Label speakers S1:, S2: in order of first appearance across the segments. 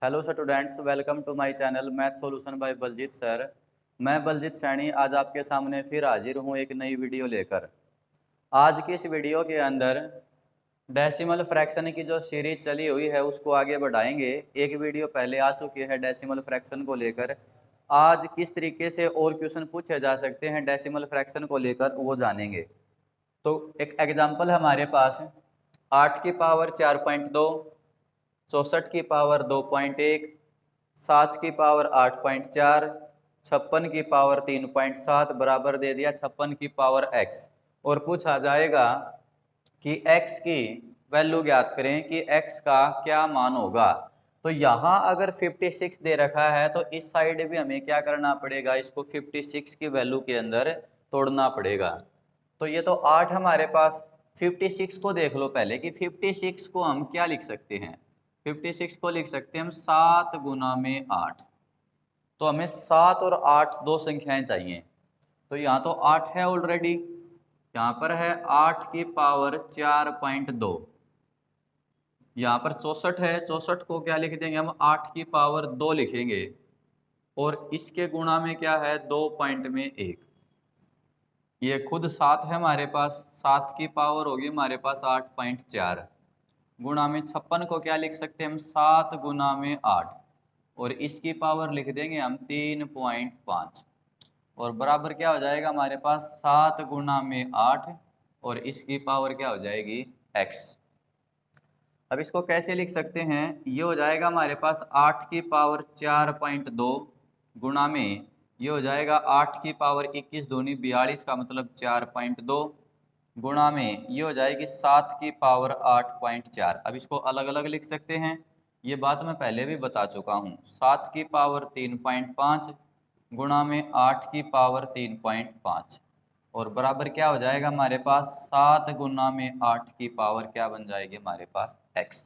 S1: Hello students, welcome to my channel math solution by Baljeet sir. मैं बलजीत सैनी आज आपके सामने फिर हाजिर हूँ एक नई वीडियो लेकर। आज की इस वीडियो के अंदर डेसिमल फ्रैक्शन की जो सीरीज चली हुई है उसको आगे बढ़ाएंगे। एक वीडियो पहले आ चुकी है डेसिमल फ्रैक्शन को लेकर। आज किस तरीके से और क्वेश्चन पूछे जा सकते हैं डेसिमल फ्रैक्शन को लेकर वो जानेंगे। तो एक एग्जांपल हमारे पास 8 की पावर 4.2, 64 की पावर 2.1, 7 की पावर 8.4, 56 की पावर 3.7 बराबर दे दिया 56 की पावर x। और पूछा जाएगा कि x की वैल्यू ज्ञात करें कि x का क्या मान होगा। तो यहाँ अगर 56 दे रखा है तो इस साइड भी हमें क्या करना पड़ेगा, इसको 56 की वैल्यू के अंदर तोड़ना पड़ेगा। तो ये तो 8 हमारे पास, 56 को देख लो पहले कि 56 को हम क्या लिख सकते हैं। 56 को लिख सकते हैं हम 7 गुना में 8। तो हमें 7 और 8 दो संख्याएं चाहिए। तो यहाँ तो 8 है ऑलरेडी, यहाँ पर है 8 की पावर 4.2, यहाँ पर 64 है, 64 को क्या लिख देंगे हम 8 की पावर 2 लिखेंगे। और इसके गुणा में क्या है 2 पॉइंट में 1, ये खुद 7 है हमारे पास, 7 की पावर होगी हमारे पास 8.4 गुणा में 56 को क्या लिख सकते हैं हम 7 गुना में 8 और इसकी पावर लिख देंगे हम 3.5 और बराबर क्या हो जाएगा हमारे पास 7 गुना में 8 और इसकी पावर क्या हो जाएगी x। अब इसको कैसे लिख सकते हैं, ये हो जाएगा हमारे पास 8 की पावर 4.2 गुणा में ये हो जाएगा 8 की पावर 21 दूनी 42 का मतलब 4.2 गुणा में ये हो जाएगी 7 की पावर 8.4। अब इसको अलग अलग लिख सकते हैं, ये बात मैं पहले भी बता चुका हूँ। 7 की पावर 3.5 गुणा में 8 की पावर 3.5 और बराबर क्या हो जाएगा हमारे पास 7 गुना में 8 की पावर क्या बन जाएगी हमारे पास x।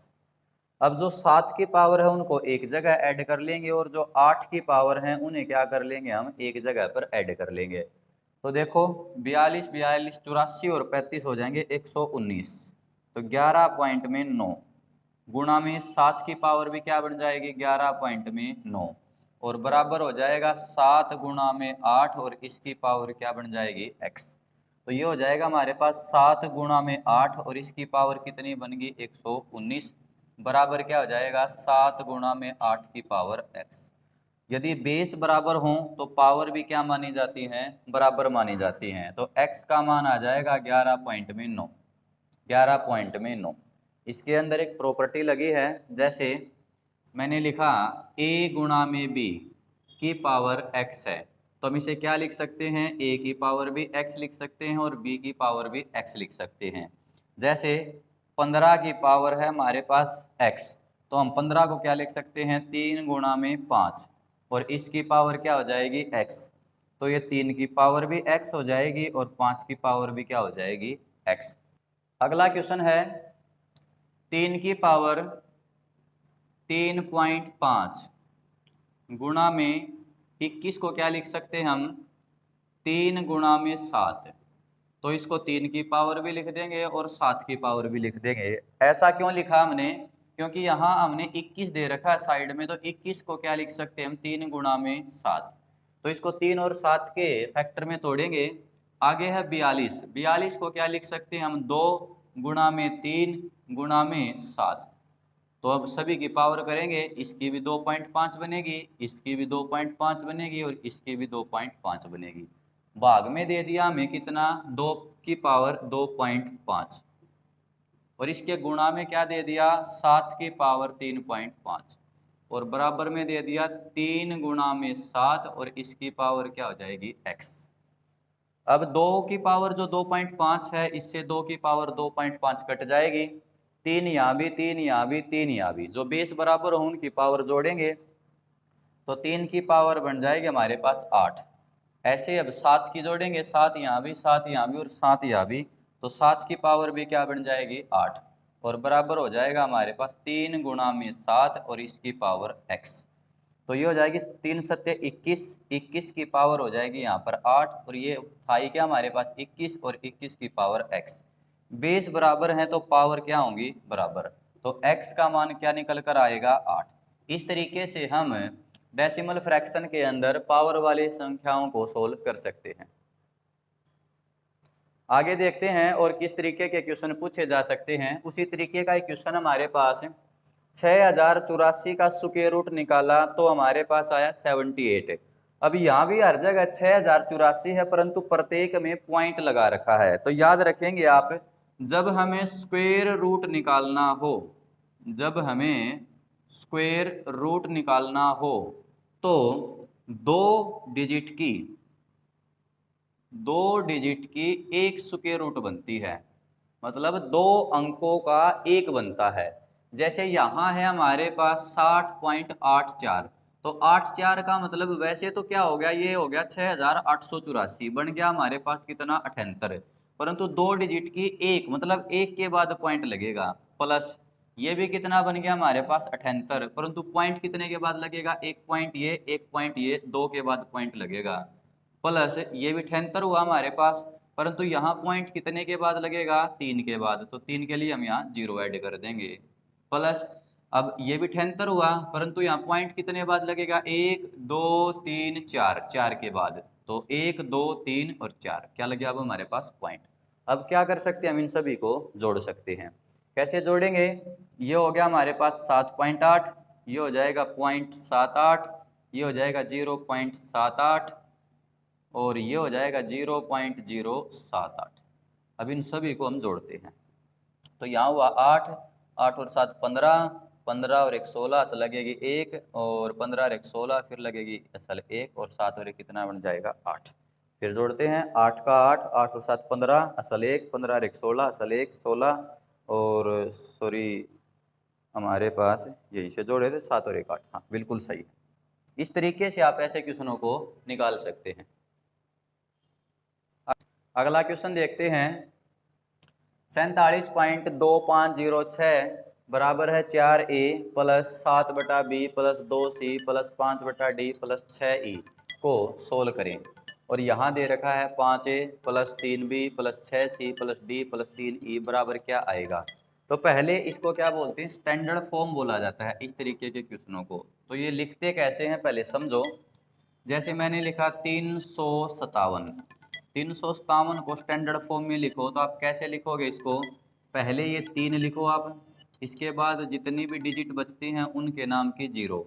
S1: अब जो 7 की पावर है उनको एक जगह ऐड कर लेंगे और जो 8 की पावर है उन्हें क्या कर लेंगे हम एक जगह पर ऐड कर लेंगे। तो देखो 42 42 84 और 35 हो जाएंगे 119। तो 11 पॉइंट में 9 गुणा में 7 की पावर भी क्या बन जाएगी 11 पॉइंट में 9 और बराबर हो जाएगा 7 गुणा में 8 और इसकी पावर क्या बन जाएगी x। तो ये हो जाएगा हमारे पास 7 गुणा में 8 और इसकी पावर कितनी बन गई 119 बराबर क्या हो जाएगा 7 गुणा में 8 की पावर x। यदि बेस बराबर हों तो पावर भी क्या मानी जाती हैं बराबर मानी जाती हैं। तो x का मान आ जाएगा 11 पॉइंट में 9, 11 पॉइंट में 9। इसके अंदर एक प्रॉपर्टी लगी है, जैसे मैंने लिखा a गुणा में b की पावर x है तो हम इसे क्या लिख सकते हैं a की पावर भी x लिख सकते हैं और b की पावर भी x लिख सकते हैं। जैसे 15 की पावर है हमारे पास x तो हम 15 को क्या लिख सकते हैं 3 गुणा में 5 और इसकी पावर क्या हो जाएगी x। तो ये 3 की पावर भी x हो जाएगी और 5 की पावर भी क्या हो जाएगी x। अगला क्वेश्चन है 3 की पावर 3.5 गुणा में 21 को क्या लिख सकते हैं हम 3 गुणा में 7। तो इसको 3 की पावर भी लिख देंगे और 7 की पावर भी लिख देंगे। ऐसा क्यों लिखा हमने, क्योंकि यहाँ हमने 21 दे रखा है साइड में, तो 21 को क्या लिख सकते हैं हम 3 गुणा में 7। तो इसको 3 और 7 के फैक्टर में तोड़ेंगे। आगे है 42, 42 को क्या लिख सकते हैं हम 2 गुणा में 3 गुणा में 7। तो अब सभी की पावर करेंगे, इसकी भी 2.5 बनेगी, इसकी भी 2.5 बनेगी और इसकी भी 2.5 बनेगी। भाग में दे दिया हमें कितना 2 की पावर 2.5 और इसके गुणा में क्या दे दिया 7 की पावर 3.5 और बराबर में दे दिया 3 गुणा में 7 और इसकी पावर क्या हो जाएगी x। अब 2 की पावर जो 2.5 है इससे 2 की पावर 2.5 कट जाएगी, 3 यहाँ भी 3 यहाँ भी 3 यहाँ भी, जो बेस बराबर हो उनकी पावर जोड़ेंगे तो 3 की पावर बन जाएगी हमारे पास 8। ऐसे अब 7 की जोड़ेंगे, 7 यहाँ भी 7 यहाँ भी और 7 यहाँ भी, तो 7 की पावर भी क्या बन जाएगी 8 और बराबर हो जाएगा हमारे पास 3 गुणा में 7 और इसकी पावर x। तो ये हो जाएगी 3 सत्य 21, 21 की पावर हो जाएगी यहाँ पर 8 और ये था ही क्या हमारे पास 21 और 21 की पावर x। बेस बराबर है तो पावर क्या होंगी बराबर, तो x का मान क्या निकल कर आएगा 8। इस तरीके से हम डेसिमल फ्रैक्शन के अंदर पावर वाली संख्याओं को सोल्व कर सकते हैं। आगे देखते हैं और किस तरीके के क्वेश्चन पूछे जा सकते हैं। उसी तरीके का एक क्वेश्चन हमारे पास 6084 का स्क्वायर रूट निकाला तो हमारे पास आया 78। अब यहाँ भी हर जगह 6084 है, परंतु प्रत्येक में पॉइंट लगा रखा है। तो याद रखेंगे आप, जब हमें स्क्वायर रूट निकालना हो, जब हमें स्क्वायर रूट निकालना हो तो दो डिजिट की एक स्क्वायर रूट बनती है, मतलब 2 अंकों का एक बनता है। जैसे यहाँ है हमारे पास 60.84, तो 84 का मतलब वैसे तो क्या हो गया, ये हो गया 6884, बन गया हमारे पास कितना 78, परंतु 2 डिजिट की एक, मतलब एक के बाद पॉइंट लगेगा, प्लस ये भी कितना बन गया हमारे पास 78, परंतु पॉइंट कितने के बाद लगेगा, एक पॉइंट ये, एक पॉइंट ये, 2 के बाद पॉइंट लगेगा, प्लस ये भी 78 हुआ हमारे पास, परंतु यहाँ पॉइंट कितने के बाद लगेगा, 3 के बाद, तो 3 के लिए हम यहाँ 0 ऐड कर देंगे, प्लस अब ये भी 78 हुआ, परंतु यहाँ पॉइंट कितने बाद लगेगा, 1 2 3 4, 4 के बाद, तो 1 2 3 और 4 क्या लगे अब हमारे पास पॉइंट। अब क्या कर सकते हैं, हम इन सभी को जोड़ सकते हैं। कैसे जोड़ेंगे, ये हो गया हमारे पास 7.8, ये हो जाएगा 0.78, ये हो जाएगा 0.78 और ये हो जाएगा 0.078। अब इन सभी को हम जोड़ते हैं, तो यहाँ हुआ 8, 8 और 7 15, 15 और 1 16, असल लगेगी 1, और 15 और 1 16, फिर लगेगी असल 1, और 7 और 1 कितना बन जाएगा 8। फिर जोड़ते हैं, 8 का 8, 8 और 7 15, असल 1, 15 और 1 16, असल 1 16, और सॉरी हमारे पास यही से जोड़े थे 7 और 1 8, हाँ बिल्कुल सही है। इस तरीके से आप ऐसे क्वेश्चनों को निकाल सकते हैं। अगला क्वेश्चन देखते हैं, 47.2506 बराबर है 4a plus 7/b plus 2c plus 5/d plus 6e को सोल्व करें। और यहाँ दे रखा है 5a plus 3b plus 6c plus d plus 3e बराबर क्या आएगा। तो पहले इसको क्या बोलते हैं, स्टैंडर्ड फॉर्म बोला जाता है इस तरीके के क्वेश्चनों को। तो ये लिखते कैसे हैं पहले समझो। जैसे मैंने लिखा 357 को स्टैंडर्ड फॉर्म में लिखो, तो आप कैसे लिखोगे इसको, पहले ये 3 लिखो आप, इसके बाद जितनी भी डिजिट बचती हैं उनके नाम की 0,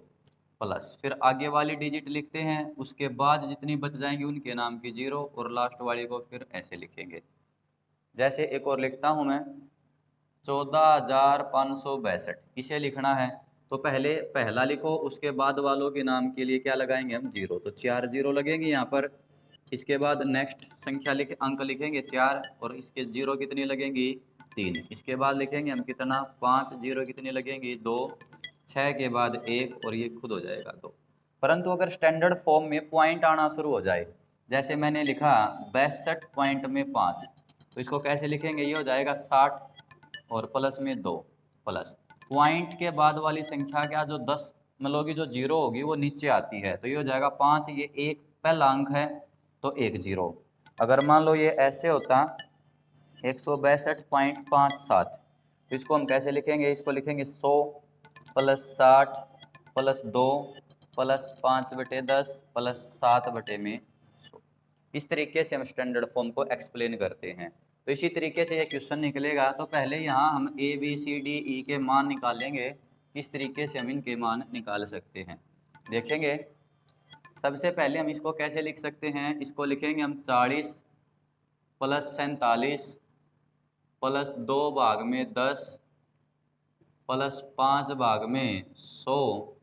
S1: प्लस फिर आगे वाली डिजिट लिखते हैं, उसके बाद जितनी बच जाएंगी उनके नाम की 0, और लास्ट वाली को फिर ऐसे लिखेंगे। जैसे एक और लिखता हूँ मैं, 14,562 इसे लिखना है, तो पहले पहला लिखो, उसके बाद वालों के नाम के लिए क्या लगाएंगे हम 0, तो 4 0 लगेंगे यहाँ पर। इसके बाद नेक्स्ट संख्या अंक लिखेंगे 4, और इसके 0 कितनी लगेंगी 3। इसके बाद लिखेंगे हम कितना 5, 0 कितनी लगेंगी 2, 6 के बाद 1, और ये खुद हो जाएगा 2। परंतु अगर स्टैंडर्ड फॉर्म में पॉइंट आना शुरू हो जाए, जैसे मैंने लिखा 62 पॉइंट में 5, तो इसको कैसे लिखेंगे, ये हो जाएगा 60 और प्लस में 2, प्लस पॉइंट के बाद वाली संख्या क्या जो 10 मतलब की जो 0 होगी वो नीचे आती है, तो ये हो जाएगा 5, ये एक पहला अंक है तो 1 0। अगर मान लो ये ऐसे होता 162.57, तो इसको हम कैसे लिखेंगे, इसको लिखेंगे 100 प्लस 60 प्लस 2 प्लस 5/10 प्लस 7/100। इस तरीके से हम स्टैंडर्ड फॉर्म को एक्सप्लेन करते हैं। तो इसी तरीके से ये क्वेश्चन निकलेगा, तो पहले यहाँ हम A B C D E के मान निकालेंगे, किस तरीके से हम इनके मान निकाल सकते हैं देखेंगे। सबसे पहले हम इसको कैसे लिख सकते हैं, इसको लिखेंगे हम 40 प्लस 47 प्लस 2 भाग में 10 प्लस 5 भाग में 100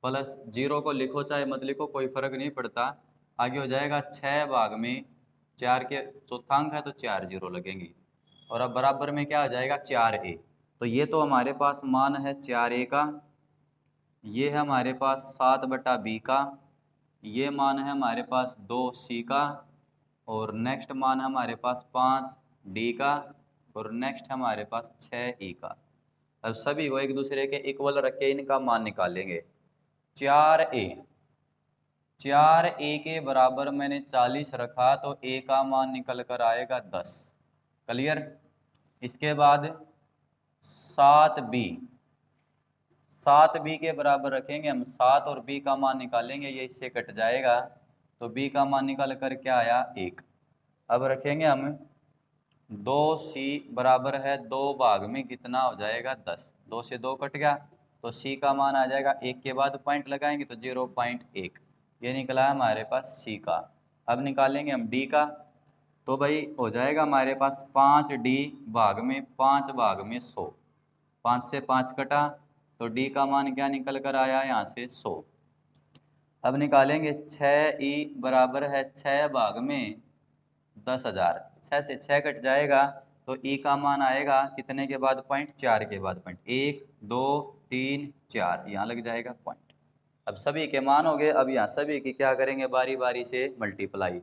S1: प्लस 0 को लिखो चाहे मत लिखो कोई फ़र्क नहीं पड़ता। आगे हो जाएगा 6 भाग में 4 के चौथा अंक है तो 4 0 लगेंगी, और अब बराबर में क्या आ जाएगा 4a। तो ये तो हमारे पास मान है 4a का, ये है हमारे पास 7/b का, ये मान है हमारे पास 2c का, और नेक्स्ट मान है हमारे पास 5d का, और नेक्स्ट हमारे पास 6e का। अब सभी को एक दूसरे के इक्वल रख के इनका मान निकालेंगे। 4a के बराबर मैंने 40 रखा तो a का मान निकल कर आएगा 10, क्लियर। इसके बाद 7b 7 b के बराबर रखेंगे हम, 7 और b का मान निकालेंगे, ये इससे कट जाएगा, तो b का मान निकाल कर क्या आया 1। अब रखेंगे हम 2c बराबर है 2 भाग में कितना हो जाएगा 10, 2 से 2 कट गया, तो c का मान आ जाएगा, 1 के बाद पॉइंट लगाएंगे तो 0.1, ये निकला है हमारे पास c का। अब निकालेंगे हम d का, तो भाई हो जाएगा हमारे पास 5d भाग में 5 भाग में 100, 5 से 5 कटा, तो d का मान क्या निकल कर आया यहाँ से 100। अब निकालेंगे 6e बराबर है 6 भाग में 10,000, 6 से 6 कट जाएगा, तो e का मान आएगा कितने के बाद पॉइंट, 4 के बाद पॉइंट, 1 2 3 4, यहाँ लग जाएगा पॉइंट। अब सभी के मान हो गए, अब यहाँ सभी की क्या करेंगे बारी बारी से मल्टीप्लाई।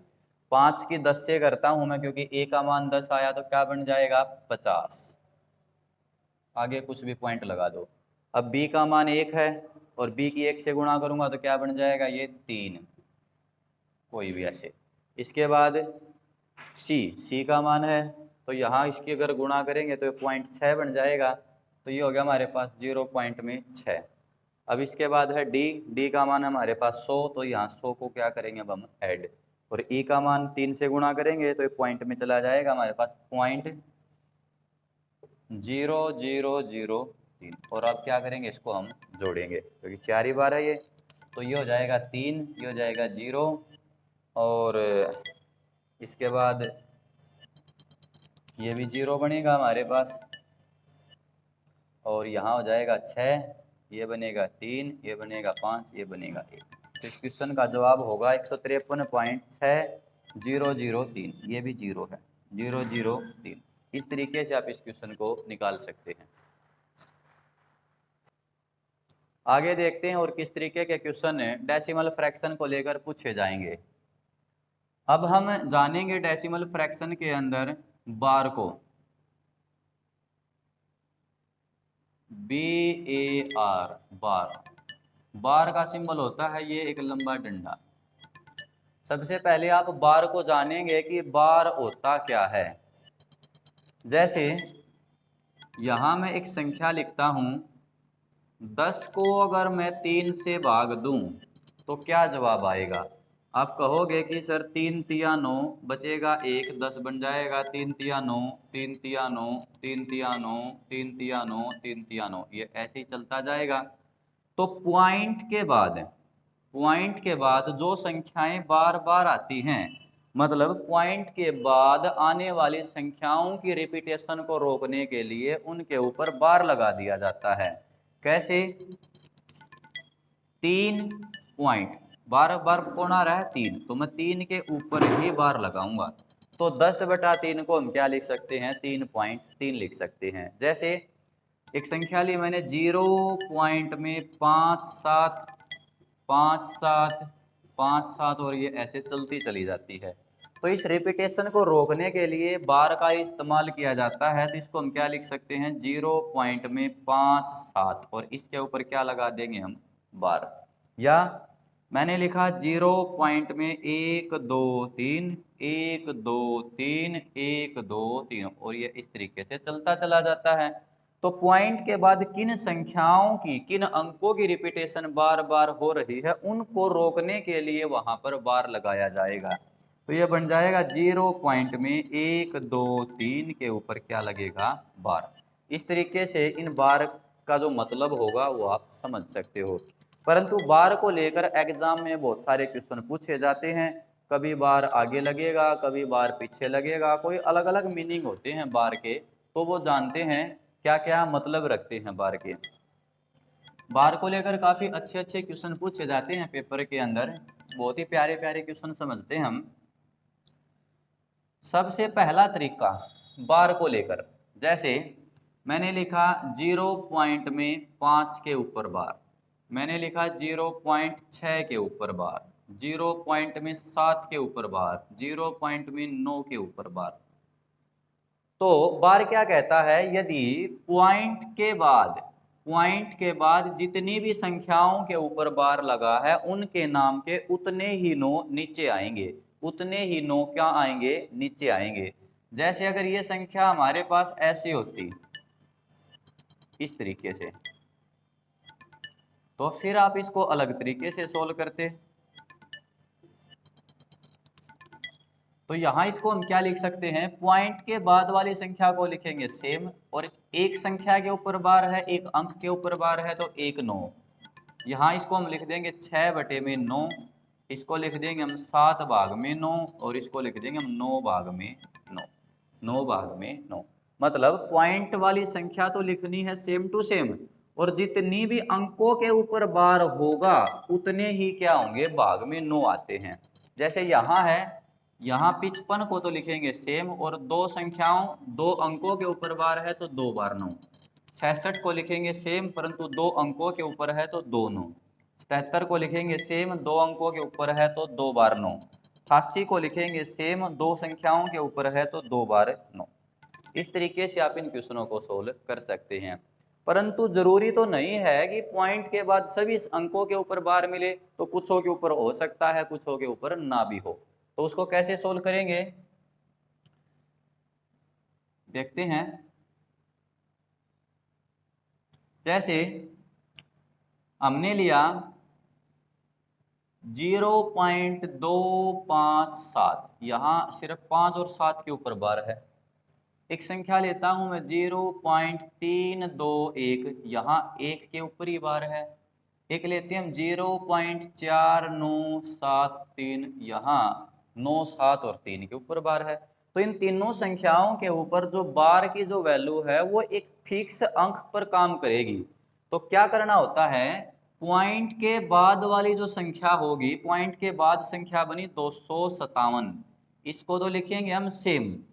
S1: 5 की 10 से करता हूँ मैं, क्योंकि a का मान 10 आया, तो क्या बन जाएगा 50, आगे कुछ भी पॉइंट लगा दो। अब b का मान 1 है और b की 1 से गुणा करूँगा तो क्या बन जाएगा ये 3, कोई भी ऐसे। इसके बाद c का मान है, तो यहाँ इसकी अगर गुणा करेंगे तो 0.6 बन जाएगा, तो ये हो गया हमारे पास 0.6। अब इसके बाद है d का मान हमारे पास 100, तो यहाँ 100 को क्या करेंगे अब हम ऐड, और e का मान 3 से गुणा करेंगे तो पॉइंट में चला जाएगा हमारे पास 0.0003, और अब क्या करेंगे इसको हम जोड़ेंगे, क्योंकि 4 ही बार है ये, तो ये हो जाएगा 3, ये हो जाएगा 0, और इसके बाद ये भी 0 बनेगा हमारे पास, और यहाँ हो जाएगा 6, ये बनेगा 3, ये बनेगा 5, ये बनेगा 1। तो इस क्वेश्चन का जवाब होगा 153.6003, ये भी 0 है, 003। इस तरीके से आप इस क्वेश्चन को निकाल सकते हैं। आगे देखते हैं और किस तरीके के क्वेश्चन डेसिमल फ्रैक्शन को लेकर पूछे जाएंगे। अब हम जानेंगे डेसिमल फ्रैक्शन के अंदर बार को, BAR, बार का सिंबल होता है ये एक लंबा डंडा। सबसे पहले आप बार को जानेंगे कि बार होता क्या है। जैसे यहाँ मैं एक संख्या लिखता हूँ, 10 को अगर मैं 3 से भाग दूं तो क्या जवाब आएगा। आप कहोगे कि सर 3 तिया 9 बचेगा 1, 10 बन जाएगा, 3 तिया 9, 3 तिया 9, 3 तिया 9, 3 तिया 9, 3 तिया 9, ये ऐसे ही चलता जाएगा। तो पॉइंट के बाद जो संख्याएं बार बार आती हैं, मतलब पॉइंट के बाद आने वाली संख्याओं की रिपीटेशन को रोकने के लिए उनके ऊपर बार लगा दिया जाता है। कैसे, 3 पॉइंट बार बार कौन आ रहा है 3, तो मैं 3 के ऊपर ही बार लगाऊंगा, तो 10/3 को हम क्या लिख सकते हैं 3.3 लिख सकते हैं। जैसे एक संख्या ली मैंने 0 पॉइंट में 5 7 5 7 5 7, और ये ऐसे चलती चली जाती है। तो इस रिपीटेशन को रोकने के लिए बार का इस्तेमाल किया जाता है, तो इसको हम क्या लिख सकते हैं 0 पॉइंट में 5 7, और इसके ऊपर क्या लगा देंगे हम बार। या मैंने लिखा 0 पॉइंट में 1 2 3 1 2 3 1 2 3, और ये इस तरीके से चलता चला जाता है। तो पॉइंट के बाद किन संख्याओं की, किन अंकों की रिपीटेशन बार बार हो रही है, उनको रोकने के लिए वहां पर बार लगाया जाएगा। तो ये बन जाएगा 0 पॉइंट में 1 2 3 के ऊपर क्या लगेगा बार। इस तरीके से इन बार का जो मतलब होगा वो आप समझ सकते हो। परंतु बार को लेकर एग्जाम में बहुत सारे क्वेश्चन पूछे जाते हैं, कभी बार आगे लगेगा, कभी बार पीछे लगेगा, कोई अलग अलग मीनिंग होते हैं बार के, तो वो जानते हैं क्या क्या मतलब रखते हैं बार के। बार को लेकर काफ़ी अच्छे अच्छे क्वेश्चन पूछे जाते हैं पेपर के अंदर, बहुत ही प्यारे प्यारे क्वेश्चन समझते हैं हम। सबसे पहला तरीका बार को लेकर, जैसे मैंने लिखा 0 पॉइंट में 5 के ऊपर बार, मैंने लिखा 0.6 के ऊपर बार, 0 पॉइंट में 7 के ऊपर बार, 0 पॉइंट में 9 के ऊपर बार। तो बार क्या कहता है, यदि पॉइंट के बाद जितनी भी संख्याओं के ऊपर बार लगा है उनके नाम के उतने ही नो नीचे आएंगे, उतने ही नो क्या आएंगे नीचे आएंगे। जैसे अगर ये संख्या हमारे पास ऐसी होती, इस तरीके से, तो फिर आप इसको अलग तरीके से सोल्व करते। तो यहाँ इसको हम क्या लिख सकते हैं, पॉइंट के बाद वाली संख्या को लिखेंगे सेम, और एक संख्या के ऊपर बार है, एक अंक के ऊपर बार है, तो 1 9। यहाँ इसको हम लिख देंगे 6/9, इसको लिख देंगे हम 7 भाग में 9, और इसको लिख देंगे हम 9 भाग में 9, 9 भाग में 9। मतलब पॉइंट वाली संख्या तो लिखनी है सेम टू सेम, और जितनी भी अंकों के ऊपर बार होगा उतने ही क्या होंगे, भाग में 9 आते हैं। जैसे यहाँ है, यहाँ 55 को तो लिखेंगे सेम, और दो संख्याओं दो अंकों के ऊपर बार है तो 2 बार 9। 66 को लिखेंगे सेम, परंतु दो अंकों के ऊपर है तो 2 9। 77 को लिखेंगे सेम, दो अंकों के ऊपर है तो 2 बार 9। 88 को लिखेंगे सेम, दो संख्याओं के ऊपर है तो 2 बार 9। इस तरीके से आप इन क्वेश्चनों को सोल्व कर सकते हैं। परंतु जरूरी तो नहीं है कि पॉइंट के बाद सभी अंकों के ऊपर बार मिले, तो कुछों के ऊपर हो सकता है, कुछों के ऊपर ना भी हो। तो उसको कैसे सोल्व करेंगे देखते हैं। जैसे हमने लिया 0.257, यहाँ सिर्फ 5 और 7 के ऊपर बार है। एक संख्या लेता हूं मैं 0.321, यहाँ 1 के ऊपर ही बार है। एक लेते हैं हम 0.4973, यहाँ 9 7 और 3 के ऊपर बार है। तो इन तीनों संख्याओं के ऊपर जो बार की जो वैल्यू है वो एक फिक्स अंक पर काम करेगी। तो क्या करना होता है, पॉइंट के बाद वाली जो संख्या होगी, पॉइंट के बाद संख्या बनी 257, इसको तो लिखेंगे हम सेम।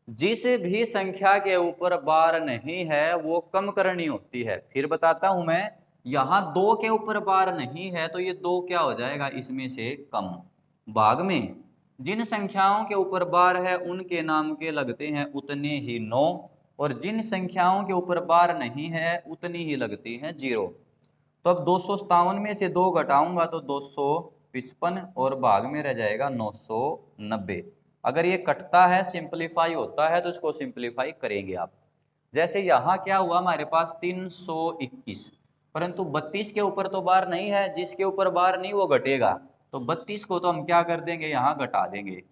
S1: जिस भी संख्या के ऊपर बार नहीं है वो कम करनी होती है। फिर बताता हूं मैं, यहाँ 2 के ऊपर बार नहीं है तो ये 2 क्या हो जाएगा, इसमें से कम। भाग में जिन संख्याओं के ऊपर बार है उनके नाम के लगते हैं उतने ही 9, और जिन संख्याओं के ऊपर बार नहीं है उतनी ही लगती हैं 0। तो अब 257 में से 2 घटाऊंगा तो 255, और भाग में रह जाएगा 990। अगर ये कटता है, सिंपलीफाई होता है, तो इसको सिंपलीफाई करेंगे आप। जैसे यहाँ क्या हुआ, हमारे पास 321, परंतु 32 के ऊपर तो बार नहीं है, जिसके ऊपर बार नहीं वो घटेगा। तो 32 को तो हम क्या कर देंगे, यहाँ घटा देंगे।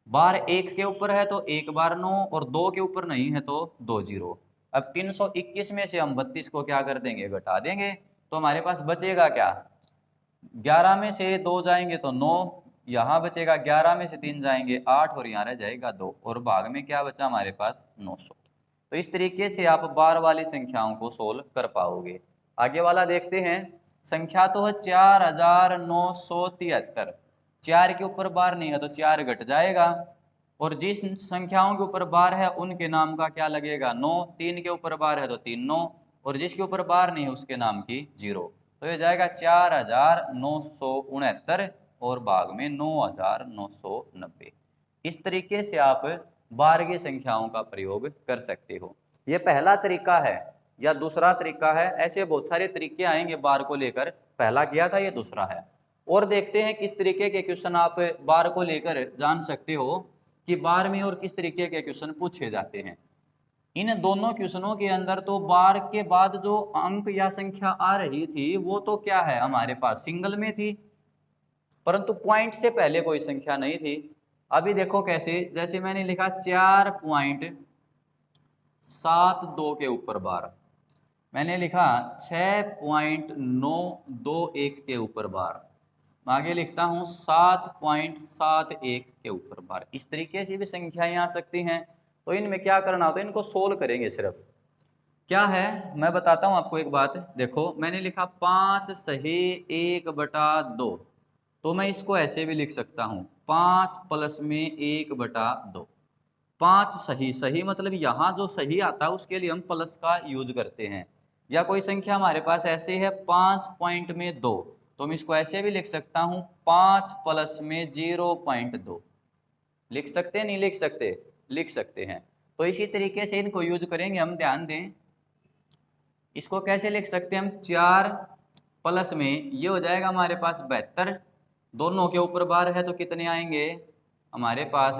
S1: बार 1 के ऊपर है तो 1 बार 9, और 2 के ऊपर नहीं है तो 2 0। अब 321 में से हम 32 को क्या कर देंगे, घटा देंगे। तो हमारे पास बचेगा क्या, 11 में से 2 जाएंगे तो 9, यहाँ बचेगा 11 में से 3 जाएंगे 8, और यहाँ रह जाएगा 2, और भाग में क्या बचा हमारे पास 900। तो इस तरीके से आप बार वाली संख्याओं को सोल्व कर पाओगे। आगे वाला देखते हैं। संख्या तो है 4973, 4 के ऊपर बार नहीं है तो 4 घट जाएगा, और जिस संख्याओं के ऊपर बार है उनके नाम का क्या लगेगा, 9। 3 के ऊपर बार है तो 3 9, और जिसके ऊपर बार नहीं है उसके नाम की 0। तो ये जाएगा 4969, और भाग में 9990। इस तरीके से आप बार की संख्याओं का प्रयोग कर सकते हो। ये पहला तरीका है, या दूसरा तरीका है। ऐसे बहुत सारे तरीके आएंगे बार को लेकर, पहला किया था, ये दूसरा है। और देखते हैं किस तरीके के क्वेश्चन आप बार को लेकर जान सकते हो कि बार में और किस तरीके के क्वेश्चन पूछे जाते हैं। इन दोनों क्वेश्चनों के अंदर तो बार के बाद जो अंक या संख्या आ रही थी वो तो क्या है, हमारे पास सिंगल में थी, परंतु पॉइंट से पहले कोई संख्या नहीं थी। अभी देखो कैसे, जैसे मैंने लिखा 4.72 के ऊपर बार, मैंने लिखा 6.921 के ऊपर बार, आगे लिखता हूँ 7.71 के ऊपर बार। इस तरीके से भी संख्याएं आ सकती हैं। तो इनमें क्या करना होता है, इनको सोल्व करेंगे। सिर्फ क्या है मैं बताता हूँ आपको एक बात। देखो मैंने लिखा 5 सही 1/2, तो मैं इसको ऐसे भी लिख सकता हूँ 5 प्लस में 1/2। 5 सही, सही मतलब यहाँ जो सही आता है उसके लिए हम प्लस का यूज करते हैं। या कोई संख्या हमारे पास ऐसे है 5.2, तो मैं इसको ऐसे भी लिख सकता हूँ 5 प्लस में 0.2। लिख सकते हैं, नहीं लिख सकते, लिख सकते हैं। तो इसी तरीके से इनको यूज करेंगे हम, ध्यान दें। इसको कैसे लिख सकते हैं हम, 4 प्लस में ये हो जाएगा हमारे पास 72, दोनों के ऊपर बार है तो कितने आएंगे हमारे पास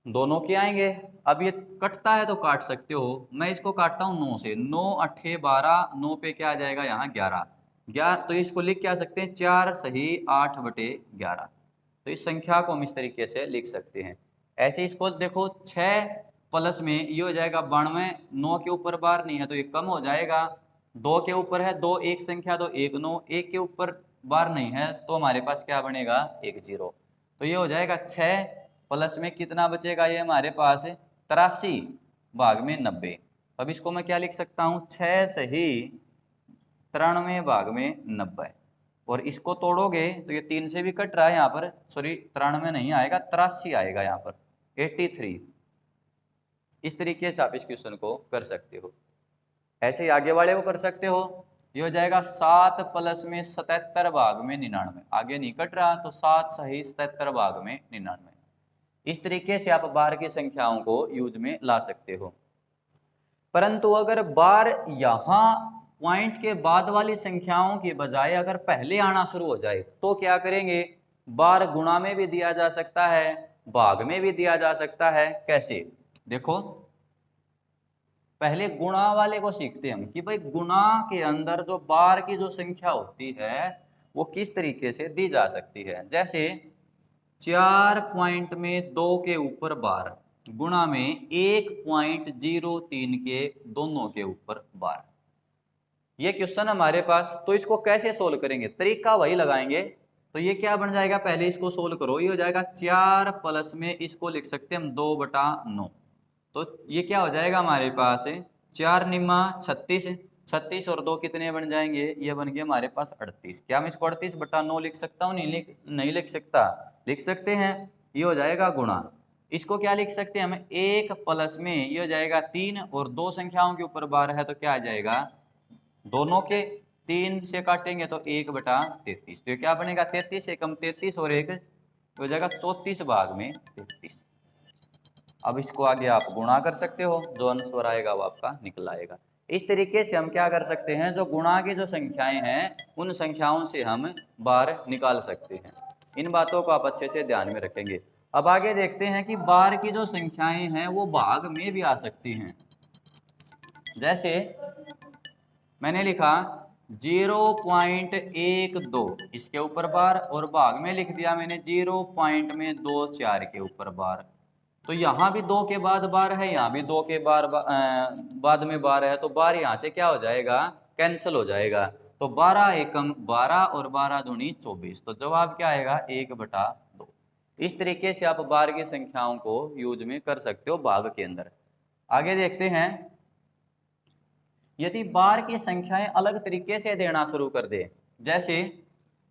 S1: दोनों के आएंगे। अब ये कटता है तो काट सकते हो, मैं इसको काटता हूँ 9 से, 9 अट्ठे 12, 9 पे क्या आ जाएगा यहाँ 11, 11 तो इसको लिख क्या सकते हैं 4 सही 8 बटे 11। तो इस संख्या को हम इस तरीके से लिख सकते हैं। ऐसे इसको देखो 6 प्लस में ये हो जाएगा 92, 9 के ऊपर बार नहीं है तो ये कम हो जाएगा, 2 के ऊपर है 2 एक संख्या तो 1 9, 1 के ऊपर बार नहीं है तो हमारे पास क्या बनेगा 1 0। तो ये हो जाएगा 6 प्लस में कितना बचेगा ये हमारे पास 83 भाग में 90। अब इसको मैं क्या लिख सकता हूँ 6 सही 93 भाग में 90। और इसको तोड़ोगे तो ये 3 से भी कट रहा है यहाँ पर, सॉरी 93 नहीं आएगा 83 आएगा यहाँ पर 83। इस तरीके से आप इस क्वेश्चन को कर सकते हो। ऐसे ही आगे वाले को कर सकते हो, ये हो जाएगा 7 प्लस में 77 भाग में 99, आगे नहीं कट रहा तो 7 सही 77 भाग में 99। इस तरीके से आप बार की संख्याओं को यूज में ला सकते हो। परंतु अगर बार यहाँ पॉइंट के बाद वाली संख्याओं के बजाय अगर पहले आना शुरू हो जाए तो क्या करेंगे, बार गुणा में भी दिया जा सकता है, भाग में भी दिया जा सकता है। कैसे, देखो पहले गुणा वाले को सीखते हैं हम कि भाई गुणा के अंदर जो बार की जो संख्या होती है वो किस तरीके से दी जा सकती है। जैसे 4 पॉइंट में 2 के ऊपर बार गुणा में 1.03 के दोनों के ऊपर बार। ये क्वेश्चन हमारे पास, तो इसको कैसे सोल्व करेंगे, तरीका वही लगाएंगे। तो ये क्या बन जाएगा, पहले इसको सोल्व करो, ये हो जाएगा 4 प्लस में इसको लिख सकते हैं हम 2/9। तो ये क्या हो जाएगा हमारे पास 4 निम्मा 36, 36 और 2 कितने बन जाएंगे, ये बन गए हमारे पास 38। क्या मैं इसको 38/9 लिख सकता हूँ, नहीं लिख सकता, लिख सकते हैं। ये हो जाएगा गुणा, इसको क्या लिख सकते हैं हम 1 प्लस में ये हो जाएगा 3 और 2 संख्याओं के ऊपर बार है तो क्या आ जाएगा, दोनों के 3 से काटेंगे तो 1/33। तो क्या बनेगा 33 एकम 33 और 1 हो जाएगा 34 भाग में 33। अब इसको आगे आप गुणा कर सकते हो, जो आंसर आएगा वो आपका निकल आएगा। इस तरीके से हम क्या कर सकते हैं, जो गुणा की जो संख्याएं हैं उन संख्याओं से हम बार निकाल सकते हैं। इन बातों को आप अच्छे से ध्यान में रखेंगे। अब आगे देखते हैं कि बार की जो संख्याएं हैं वो भाग में भी आ सकती हैं। जैसे मैंने लिखा 0.12 इसके ऊपर बार और भाग में लिख दिया मैंने 0.24 के ऊपर बार। तो यहाँ भी 2 के बाद बार है, यहाँ भी 2 के बाद में बार है, तो बार यहाँ से क्या हो जाएगा, कैंसिल हो जाएगा। तो 12 एकम 12 और 12 दूनी 24। तो जवाब क्या आएगा 1/2। इस तरीके से आप बार की संख्याओं को यूज में कर सकते हो भाग के अंदर। आगे देखते हैं, यदि बार की संख्याएं अलग तरीके से देना शुरू कर दे, जैसे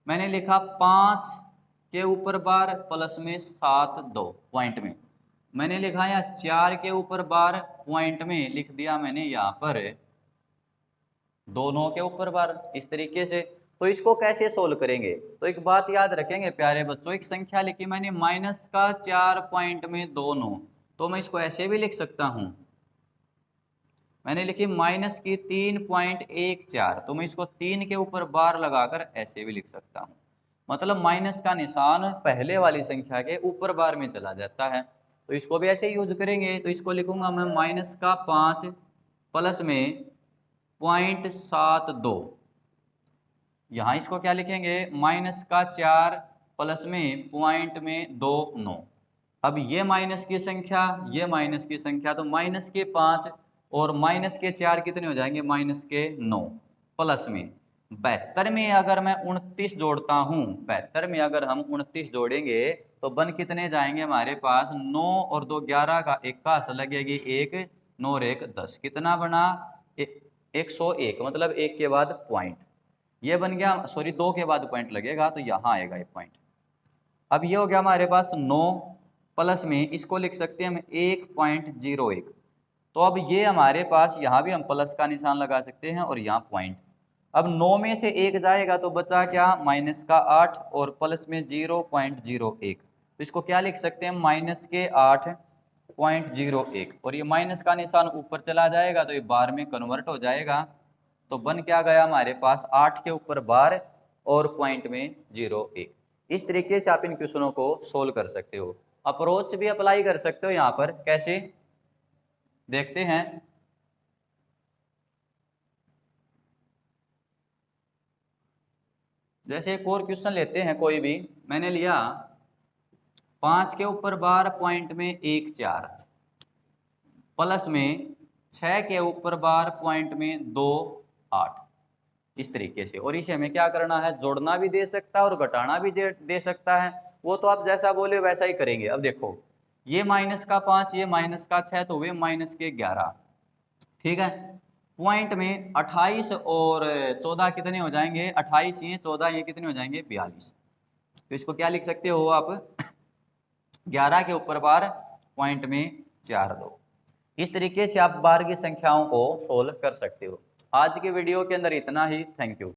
S1: मैंने लिखा 5 के ऊपर बार प्लस में 7 2 पॉइंट में, मैंने लिखा या 4 के ऊपर बार पॉइंट में लिख दिया मैंने यहाँ पर दोनों के ऊपर बार, इस तरीके से। तो इसको कैसे सोल्व करेंगे, तो एक बात याद रखेंगे प्यारे बच्चों, एक संख्या लिखी मैंने माइनस का 4 पॉइंट में 2 9, तो मैं इसको ऐसे भी लिख सकता हूँ, मैंने लिखी माइनस की 3.14, तो मैं इसको 3 के ऊपर बार लगाकर ऐसे भी लिख सकता हूँ। मतलब माइनस का निशान पहले वाली संख्या के ऊपर बार में चला जाता है। तो इसको भी ऐसे यूज करेंगे, तो इसको लिखूंगा मैं माइनस का 5 प्लस में 0.72, यहाँ इसको क्या लिखेंगे माइनस का 4 प्लस में पॉइंट में 2 9। अब ये माइनस की संख्या, ये माइनस की संख्या, तो माइनस के 5 और माइनस के 4 कितने हो जाएंगे, माइनस के 9 प्लस में 72 में अगर मैं 29 जोड़ता हूँ, 72 में अगर हम 29 जोड़ेंगे तो बन कितने जाएंगे हमारे पास 9 और 2 11 का 81 लगेगी 1 9 और 1 10, कितना बना 101, मतलब 1 के बाद पॉइंट, ये बन गया, सॉरी 2 के बाद पॉइंट लगेगा तो यहाँ आएगा ये पॉइंट। अब ये हो गया हमारे पास 9 प्लस में इसको लिख सकते हैं हम 1.01। तो अब ये हमारे पास यहाँ भी हम प्लस का निशान लगा सकते हैं और यहाँ पॉइंट। अब 9 में से 1 जाएगा तो बचा क्या माइनस का 8 और प्लस में 0.01, तो इसको क्या लिख सकते हैं माइनस के 8.01, और ये माइनस का निशान ऊपर चला जाएगा तो ये बार में कन्वर्ट हो जाएगा। तो बन क्या गया हमारे पास 8 के ऊपर बार और पॉइंट में 0.1। इस तरीके से आप इन क्वेश्चनों को सोल्व कर सकते हो। अप्रोच भी अप्लाई कर सकते हो यहाँ पर, कैसे देखते हैं। जैसे एक और क्वेश्चन लेते हैं कोई भी, मैंने लिया 5 के ऊपर बार पॉइंट में 1 4 प्लस में 6 के ऊपर बार पॉइंट में 2 8, इस तरीके से। और इसे हमें क्या करना है, जोड़ना भी दे सकता है और घटाना भी दे सकता है, वो तो आप जैसा बोले वैसा ही करेंगे। अब देखो ये माइनस का 5, ये माइनस का 6, तो वे माइनस के 11, ठीक है। पॉइंट में 28 और 14 कितने हो जाएंगे, 28 ये 14 ये कितने हो जाएंगे, 42। तो इसको क्या लिख सकते हो आप 11 के ऊपर बार पॉइंट में 4 2। इस तरीके से आप बार की संख्याओं को सोल्व कर सकते हो। आज के वीडियो के अंदर इतना ही। Thank you.